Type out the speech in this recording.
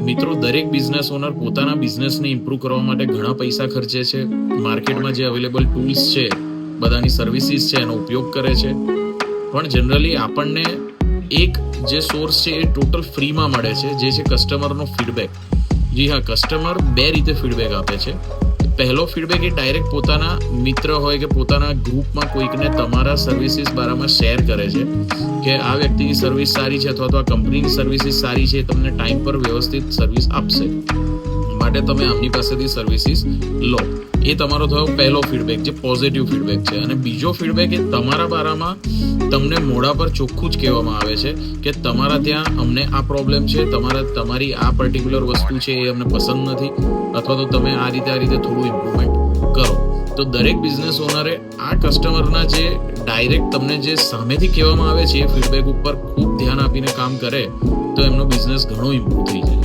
મિત્રો, દરેક business owner પોતાના બિઝનેસને ઇમ્પ્રૂવ કરવા માટે ઘણા પૈસા ખર્ચે છે. માર્કેટમાં જે અવેલેબલ ટૂલ્સ છે, બધાની સર્વિસીસ છે, એનો ઉપયોગ કરે છે. પણ જનરલી આપણને એક જે સોર્સ છે એ ટોટલ ફ્રીમાં મળે છે, જે છે કસ્ટમરનો ફીડબેક. જી હા, કસ્ટમર બે રીતે ફીડબેક આપે છે. પહેલો ફીડબેક એ ડાયરેક્ટ પોતાના મિત્ર હોય કે પોતાના ગ્રુપમાં કોઈકને તમારા સર્વિસીસ બારામાં શેર કરે છે કે આ વ્યક્તિની સર્વિસ સારી છે અથવા તો આ કંપનીની સર્વિસીસ સારી છે, તમને ટાઈમ પર વ્યવસ્થિત સર્વિસ આપશે, માટે તમે આમની પાસેથી સર્વિસીસ લો. એ તમારો થયો પહેલો ફીડબેક, જે પોઝિટિવ ફીડબેક છે. અને બીજો ફીડબેક એ તમારા બારામાં તમને મોઢા પર ચોખ્ખું જ કહેવામાં આવે છે કે તમારા ત્યાં અમને આ પ્રોબ્લેમ છે, તમારી આ પર્ટિક્યુલર વસ્તુ છે એ અમને પસંદ નથી, અથવા તો તમે આ રીતે થોડું ઇમ્પ્રુવમેન્ટ કરો. તો દરેક બિઝનેસ ઓનરે આ કસ્ટમરના જે ડાયરેક્ટ તમને જે સામેથી કહેવામાં આવે છે એ ફીડબેક ઉપર ખૂબ ધ્યાન આપીને કામ કરે તો એમનો બિઝનેસ ઘણો ઇમ્પ્રૂવ થઈ જાય.